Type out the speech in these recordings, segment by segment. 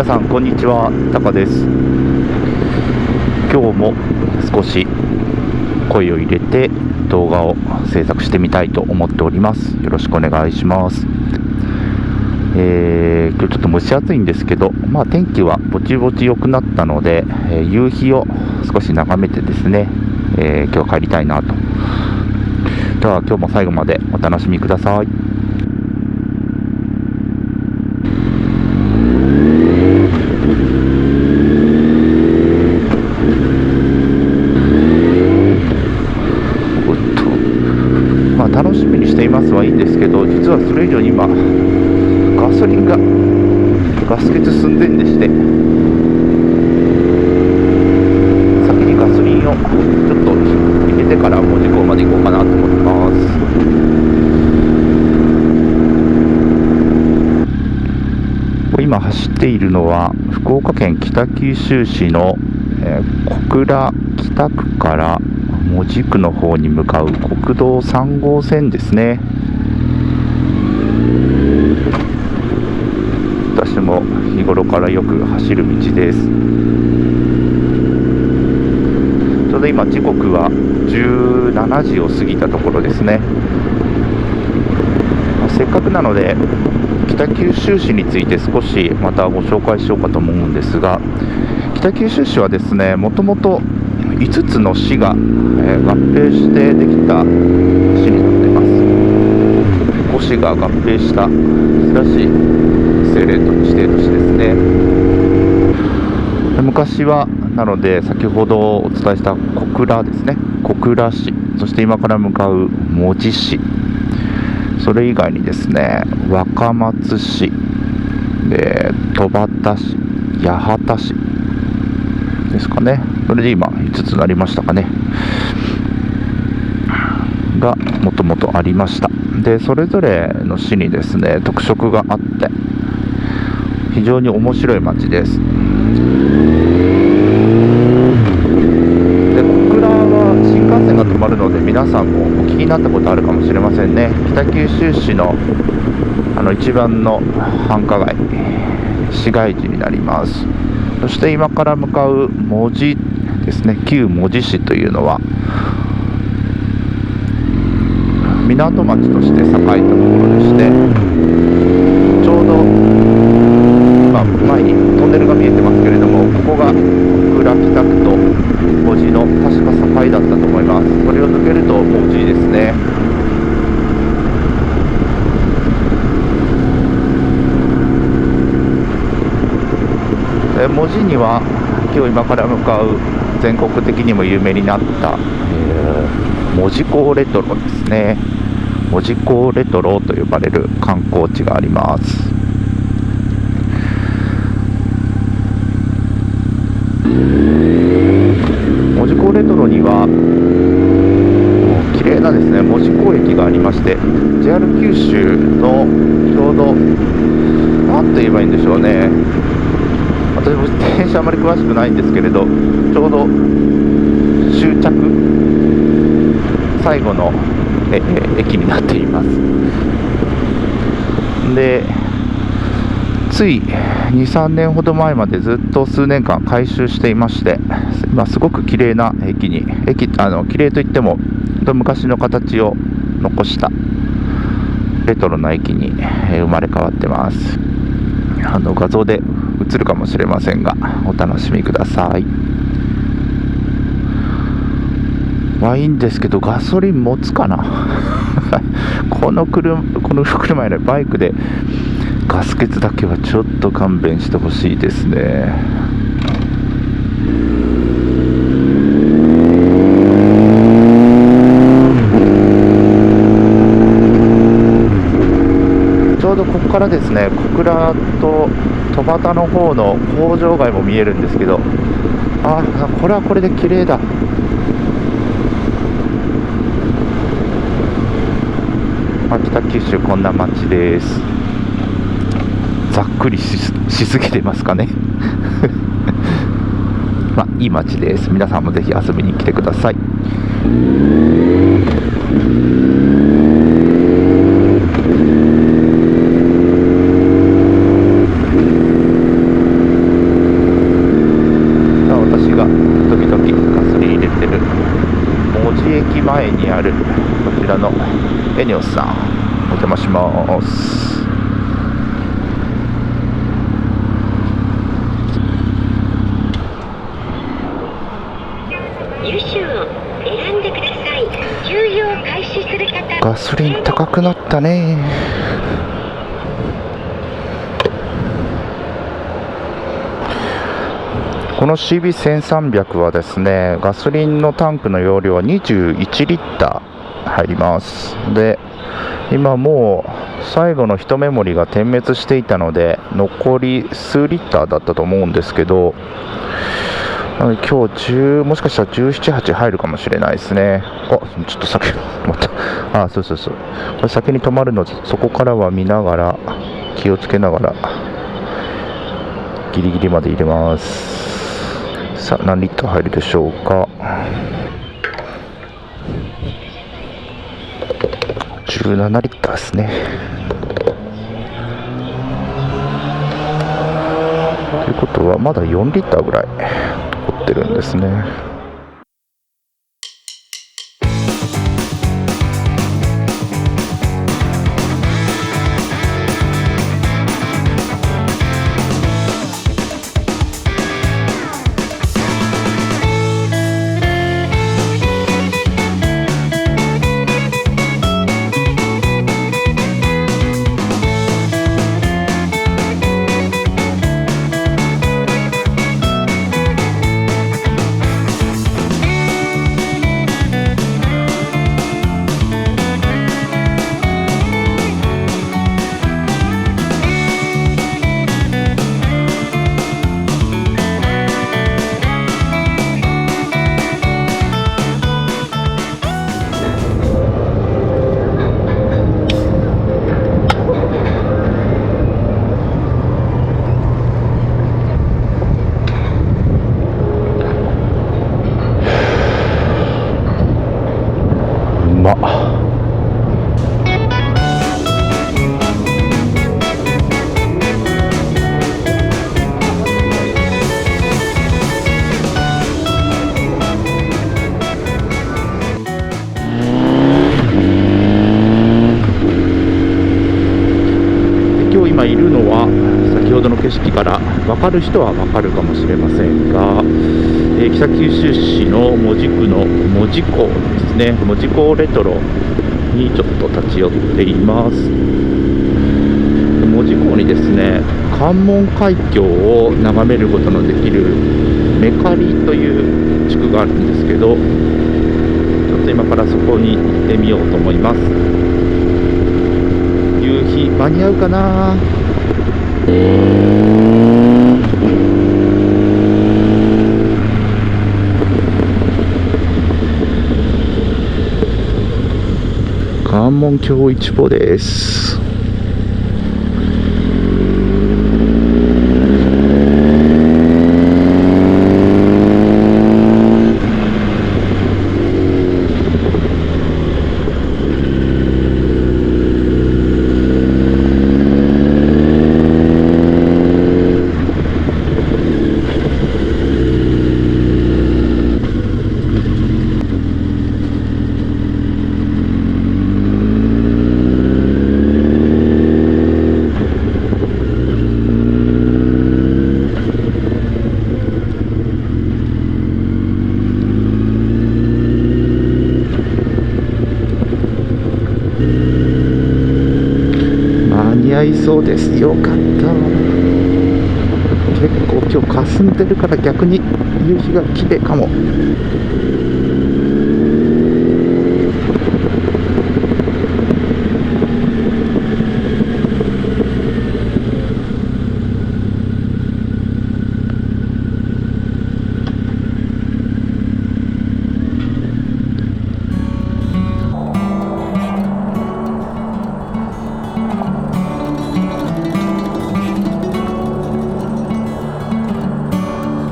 さんこんにちは、タカです。今日も少し声を入れて動画を制作してみたいと思っております。よろしくお願いします。今日ちょっと蒸し暑いんですけど、天気はぼちぼち良くなったので、夕日を少し眺めてですね、今日帰りたいなと。では今日も最後までお楽しみください。楽しみにしていますはいいんですけど、実はそれ以上に今ガソリンがガス欠寸前でして、先にガソリンをちょっと入れてから門司港まで行こうかなと思ってます。今走っているのは福岡県北九州市の、小倉北区から門司区の方に向かう国道3号線ですね。私も日頃からよく走る道です。ちょうど今時刻は17時を過ぎたところですね。せっかくなので北九州市について少しまたご紹介しようかと思うんですが、北九州市はですね、もともと5つの市が、合併してできた市になっています。5市が合併した珍しい政令都市指定都市ですね。昔はなので先ほどお伝えした小倉ですね、小倉市、そして今から向かう門司市、それ以外にですね、若松市、戸畑市、八幡市ですかね。それで今5つなりましたかね。がもともとありました。で、それぞれの市にですね、特色があって非常に面白い町です。で、小倉は新幹線が止まるので皆さんもお聞きになったことあるかもしれませんね。北九州市の一番の繁華街、市街地になります。そして今から向かう門司ですね、旧門司市というのは港町として栄えたところでして、ちょうど前にトンネルが見えてますけれども、ここが小倉北区と門司の確か境だったと思います。それを抜けると門司ですね。門司には今日今から向かう全国的にも有名になった、門司港レトロですね。門司港レトロと呼ばれる観光地があります。門司港レトロには綺麗なですね、門司港駅がありまして、 JR 九州のちょうど何と言えばいいんでしょうね、私も電車あまり詳しくないんですけれど、ちょうど終着最後の駅になっています。で、つい 2,3 年ほど前までずっと数年間改修していまして、今すごく綺麗な綺麗といっても昔の形を残したレトロな駅に生まれ変わってます。画像で映るかもしれませんがお楽しみください。いいんですけど、ガソリン持つかなこの車やバイクでガス欠だけはちょっと勘弁してほしいですね。ちょうどここからですね、小倉と戸畑の方の工場街も見えるんですけど、これはこれで綺麗だ。北九州こんな街です。ざっくり しすぎてますかねいい街です。皆さんもぜひ遊びに来てください。にあるこちらのエネオスさん、お邪魔します。ガソリン高くなったね。この CB1300 はですね、ガソリンのタンクの容量は21リッター入ります。で、今もう最後の1メモリが点滅していたので残り数リッターだったと思うんですけど、なので今日もしかしたら17、8入るかもしれないですね。ちょっと先止まった。そうこれ先に止まるので、そこからは見ながら気をつけながらギリギリまで入れます。さあ何リッター入るでしょうか。17リッターですね。ということはまだ4リッターぐらい残ってるんですね。今いるのは先ほどの景色から分かる人は分かるかもしれませんが、北九州市の門司区の門司港ですね、門司港レトロにちょっと立ち寄っています。門司港にですね、関門海峡を眺めることのできるメカリという地区があるんですけど、ちょっと今からそこに行ってみようと思います。夕日間に合うかな。関門橋一歩です。間に合いそうです。よかった。結構今日霞んでるから逆に夕日が綺麗かも。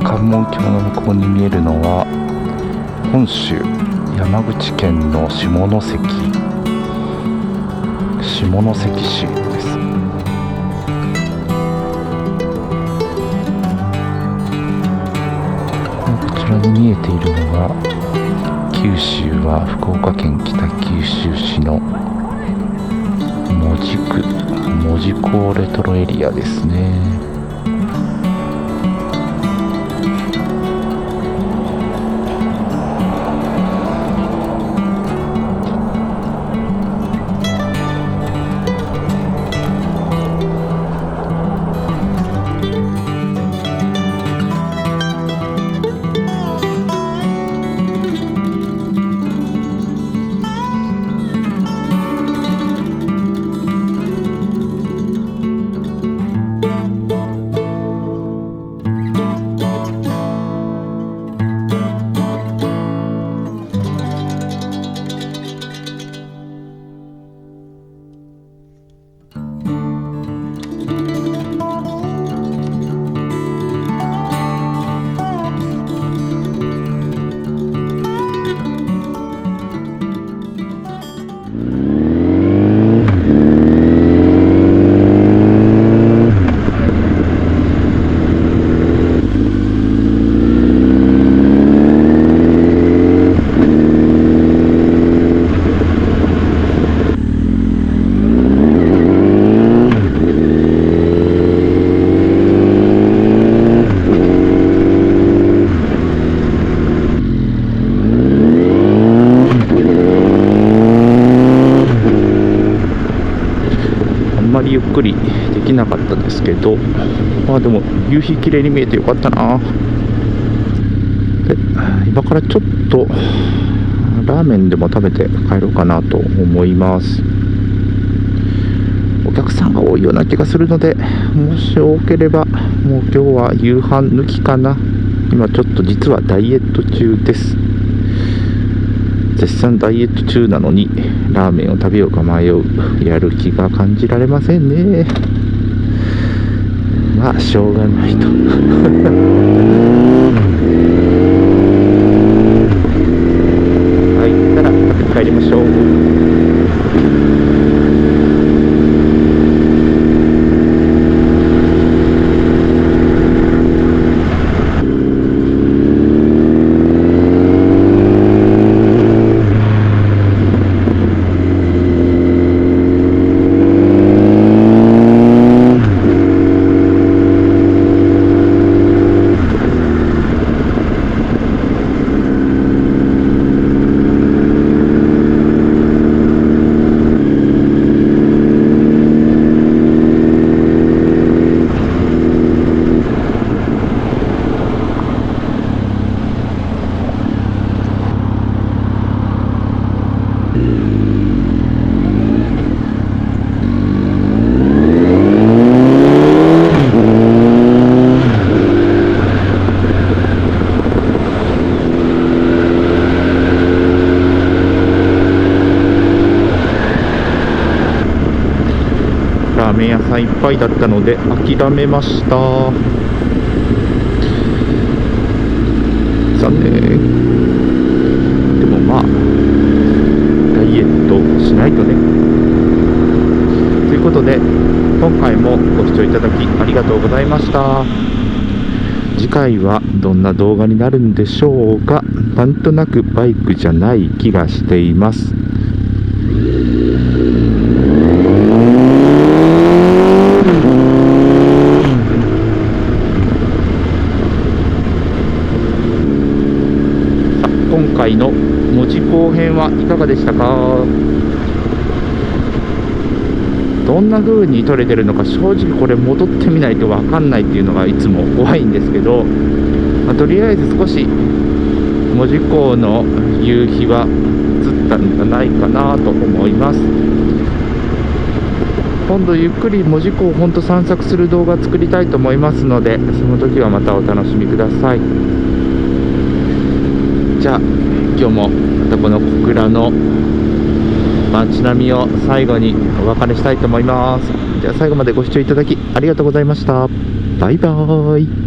関門橋の向こうに見えるのは本州山口県の下関市です。こちらに見えているのが九州は福岡県北九州市の門司区門司港レトロエリアですね。あまりゆっくりできなかったですけど、でも夕日綺麗に見えてよかったな。で、今からちょっとラーメンでも食べて帰ろうかなと思います。お客さんが多いような気がするので、もし多ければもう今日は夕飯抜きかな。今ちょっと実はダイエット中です。絶賛ダイエット中なのにラーメンを食べようか迷う。やる気が感じられませんね。まあしょうがないとはい、たら食べて帰りましょう。ラーメン屋さんいっぱいだったので諦めました。残念。でもまあダイエットしないとね。ということで今回もご視聴いただきありがとうございました。次回はどんな動画になるんでしょうか。なんとなくバイクじゃない気がしています。今回の門司港編はいかがでしたか。どんな風に撮れてるのか正直これ戻ってみないと分かんないっていうのがいつも怖いんですけど、とりあえず少し門司港の夕日は映ったんじゃないかなと思います。今度ゆっくり門司港をほんと散策する動画作りたいと思いますので、その時はまたお楽しみください。じゃあ今日もまたこの小倉の街並みを最後にお別れしたいと思います。じゃあ最後までご視聴いただきありがとうございました。バイバーイ。